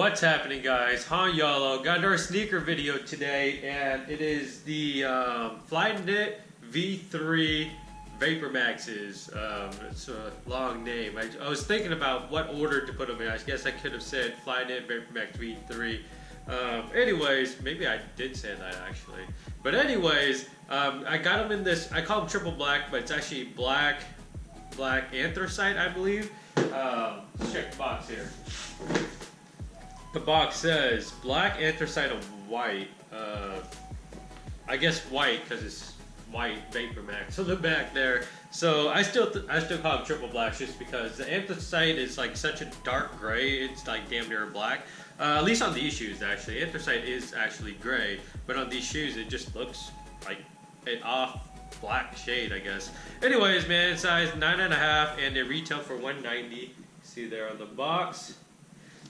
What's happening, guys? Han Yolo got another sneaker video today, and it is the Flyknit V3 Vapormaxes. It's a long name. I was thinking about what order to put them in. I guess I could have said Flyknit Vapormax V3. Anyways, maybe I did say that actually. But anyways, I got them in this. I call them triple black, but it's actually black anthracite, I believe. Let's check the box here. The box says black anthracite and white. I guess white because it's white Vapormax on the back there. So I still call them triple blacks just because the anthracite is like such a dark gray. It's like damn near black. At least on these shoes, actually, anthracite is actually gray, but on these shoes it just looks like an off black shade, I guess. Anyways, man, size 9.5, and they retail for $190. See there on the box.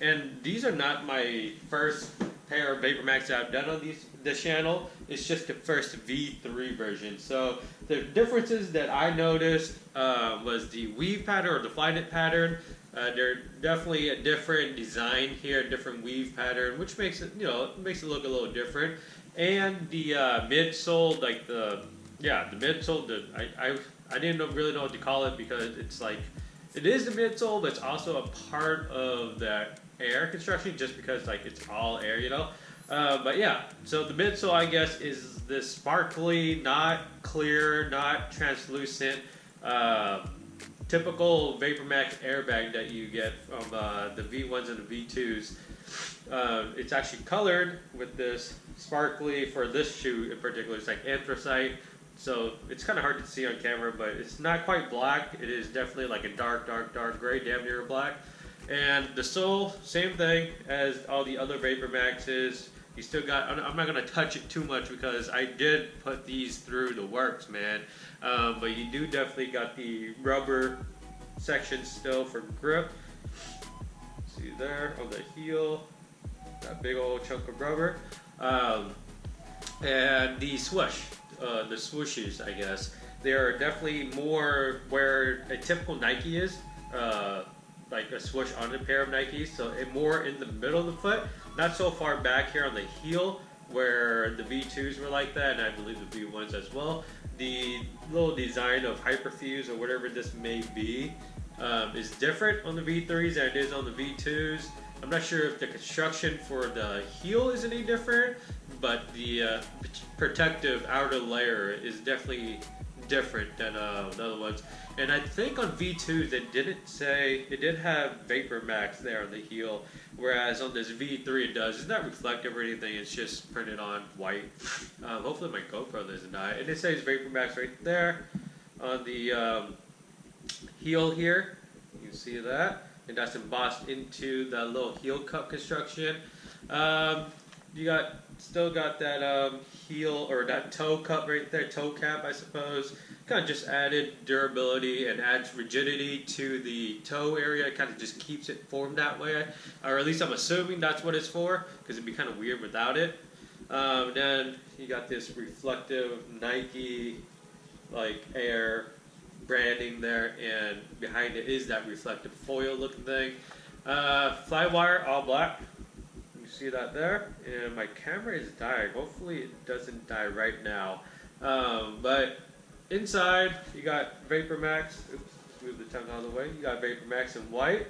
And these are not my first pair of Vapormax that I've done on this channel. It's just the first V3 version. So the differences that I noticed was the weave pattern or the Flyknit pattern. They're definitely a different design here, a different weave pattern, which makes it, makes it look a little different. And the midsole, like the midsole, I didn't really know what to call it because it's like, it is the midsole, but it's also a part of that air construction just because like it's all air, but yeah, so the midsole, I guess, is this sparkly, not clear, not translucent, typical Vapormax airbag that you get from the V1s and the V2s. It's actually colored with this sparkly, for this shoe in particular, it's like anthracite. So it's kind of hard to see on camera, but it's not quite black. It is definitely like a dark gray, damn near black. And the sole, same thing as all the other Vapormaxes. You still got, I'm not going to touch it too much because I did put these through the works, man. But you do definitely got the rubber section still for grip. See there on the heel, that big old chunk of rubber. And the swoosh. The swooshes, I guess, they are definitely more where a typical Nike is, like a swoosh on a pair of Nikes, so more in the middle of the foot, not so far back here on the heel where the V2s were like that, and I believe the V1s as well. The little design of hyperfuse or whatever this may be is different on the V3s than it is on the V2s. I'm not sure if the construction for the heel is any different, but the protective outer layer is definitely different than the other ones. And I think on V2s it did have Vapormax there on the heel, whereas on this V3 it does. It's not reflective or anything, it's just printed on white. Hopefully my GoPro doesn't die. And it says Vapormax right there on the heel here. You can see that. And that's embossed into the little heel cup construction. You still got that heel or that toe cup right there, toe cap, I suppose. Kind of just added durability and adds rigidity to the toe area. It kind of just keeps it formed that way, or at least I'm assuming that's what it's for, because it'd be kind of weird without it. Then you got this reflective Nike like air branding there, and behind it is that reflective foil looking thing. Flywire, all black. You see that there? And my camera is dying. Hopefully it doesn't die right now. But inside you got Vapormax. Oops, move the tongue out of the way. You got Vapormax in white.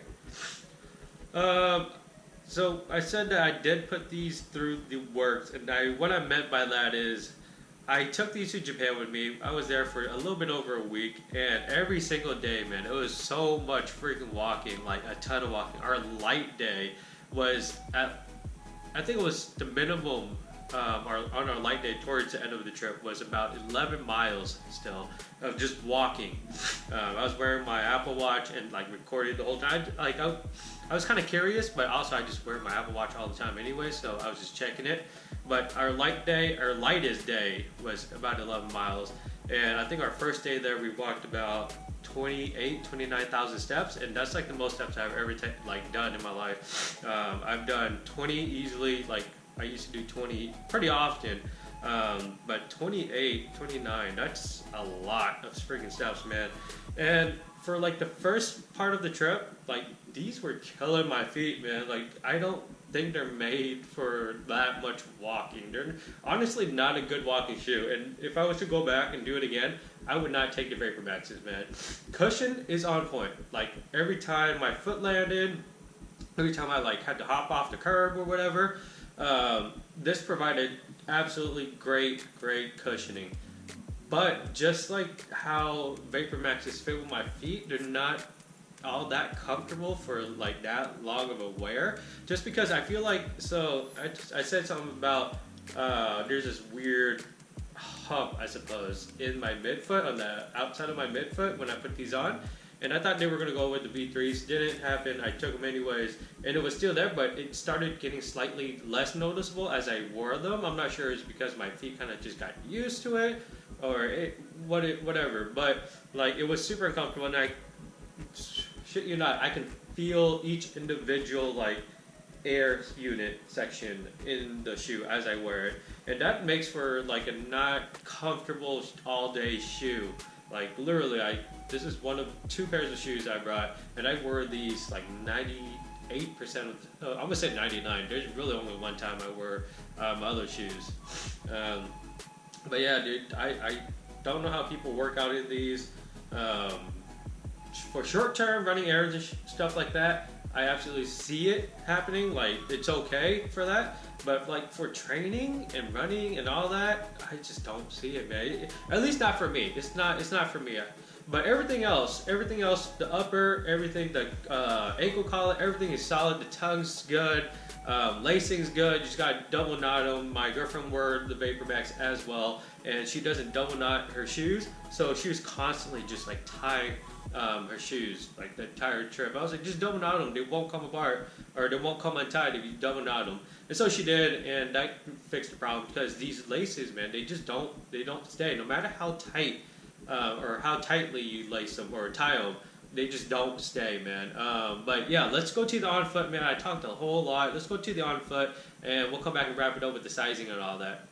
So I said that I did put these through the works, and what I meant by that is I took these to Japan with me. I was there for a little bit over a week, and every single day, man, it was so much freaking walking, like a ton of walking. Our light day was I think it was the minimum on our light day towards the end of the trip was about 11 miles still of just walking. I was wearing my Apple Watch and like recording the whole time. I was kind of curious, but also I just wear my Apple Watch all the time anyway, so I was just checking it. But our lightest day was about 11 miles. And I think our first day there, we walked about 29,000 steps, and that's like the most steps I've ever done in my life. I've done 20 easily, like I used to do 20 pretty often, but 28, 29, that's a lot of freaking steps, man. And for like the first part of the trip, like these were killing my feet, man. Like I don't think they're made for that much walking. They're honestly not a good walking shoe. And if I was to go back and do it again, I would not take the Vapormaxes, man. Cushion is on point. Like every time my foot landed, every time I like had to hop off the curb or whatever, this provided absolutely great cushioning. But just like how Vapormaxes fit with my feet, they're not all that comfortable for like that long of a wear. Just because I feel like, so I said something about there's this weird hump, I suppose, in my midfoot, on the outside of my midfoot when I put these on. And I thought they were going to go with the V3s. Didn't happen. I took them anyways. And it was still there, but it started getting slightly less noticeable as I wore them. I'm not sure it's because my feet kind of just got used to it or whatever. But like it was super uncomfortable. And I shit you not, I can feel each individual like air unit section in the shoe as I wear it. And that makes for like a not comfortable all day shoe. Like literally, this is one of 2 pairs of shoes I brought, and I wore these like 98% of, I'm gonna say 99. There's really only one time I wore my other shoes. But yeah, dude, I don't know how people work out in these. For short term running errands and stuff like that, I absolutely see it happening. Like it's okay for that. But like for training and running and all that, I just don't see it, man. At least not for me. It's not for me. But everything else, the upper, everything, the ankle collar, everything is solid. The tongue's good. Lacing's good. You just gotta double knot them. My girlfriend wore the Vapormax as well, and she doesn't double knot her shoes, so she was constantly just like tying her shoes like the entire trip. I was like, just double knot them. They won't come apart, or they won't come untied if you double knot them. And so she did, and that fixed the problem because these laces, man, they don't stay. No matter how tight or how tightly you lace them or tie them, they just don't stay, man. But yeah, let's go to the on foot, man. I talked a whole lot. Let's go to the on foot, and we'll come back and wrap it up with the sizing and all that.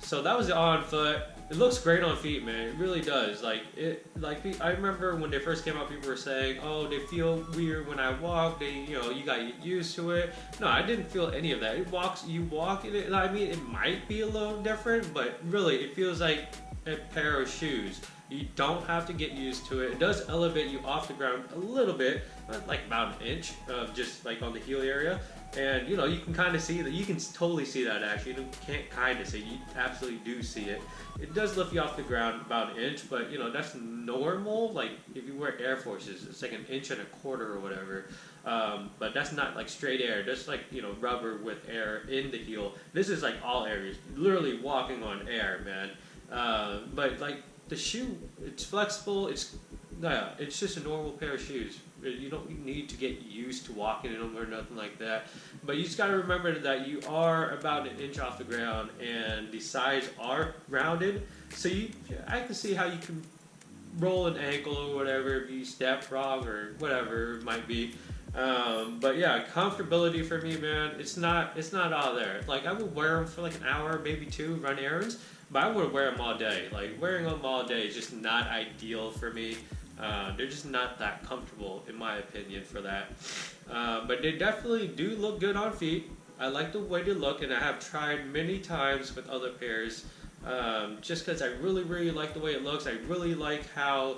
So that was the on foot. It looks great on feet, man. It really does. Like I remember when they first came out, people were saying, "Oh, they feel weird when I walk. You got to get used to it." No, I didn't feel any of that. You walk in it. I mean, it might be a little different, but really, it feels like a pair of shoes. You don't have to get used to it. It does elevate you off the ground a little bit, like about an inch, just like on the heel area. And you can kind of see that. You can totally see that actually. You can't kind of see. You absolutely do see it. It does lift you off the ground about an inch, but that's normal. Like if you wear Air Forces, it's like an inch and a quarter or whatever. But that's not like straight air. That's like rubber with air in the heel. This is like all air. You're literally walking on air, man. But like the shoe, it's flexible. It's just a normal pair of shoes. You don't need to get used to walking in them or nothing like that. But you just got to remember that you are about an inch off the ground and the sides are rounded. So I can see how you can roll an ankle or whatever if you step wrong or whatever it might be. But yeah, comfortability for me, man, it's not all there. Like I would wear them for like an hour, maybe 2, run errands, but I wouldn't wear them all day. Like wearing them all day is just not ideal for me. They're just not that comfortable, in my opinion, for that. But they definitely do look good on feet. I like the way they look, and I have tried many times with other pairs, just because I really, really like the way it looks. I really like how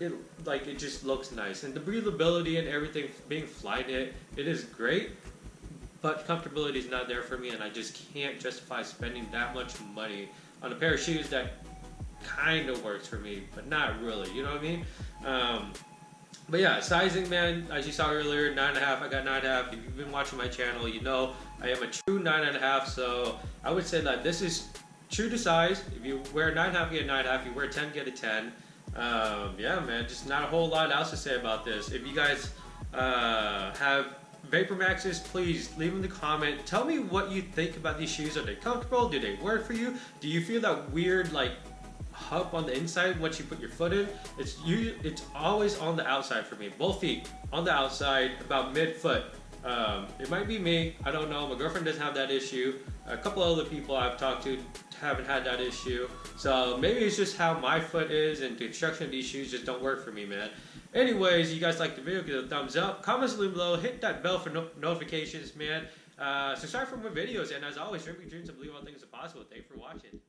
it just looks nice, and the breathability and everything being Flyknit, it is great. But comfortability is not there for me, and I just can't justify spending that much money on a pair of shoes that kind of works for me, but not really, you know what I mean? But yeah, sizing, man, as you saw earlier, 9.5, I got 9.5. If you've been watching my channel, you know I am a true 9.5, so I would say that this is true to size. If you wear 9.5, you get 9.5. If you wear 10, get a 10. Yeah, man, just not a whole lot else to say about this. If you guys have Vapormaxes, please leave in the comment. Tell me what you think about these shoes. Are they comfortable? Do they work for you? Do you feel that weird like hump on the inside once you put your foot in? It's always on the outside for me. Both feet on the outside, about mid-foot. It might be me. I don't know. My girlfriend doesn't have that issue. A couple other people I've talked to haven't had that issue. So maybe it's just how my foot is, and the construction of these shoes just don't work for me, man. Anyways, you guys like the video, give it a thumbs up. Comments below. Hit that bell for notifications, man. Subscribe for more videos. And as always, dream big dreams and believe all things are possible. Thanks for watching.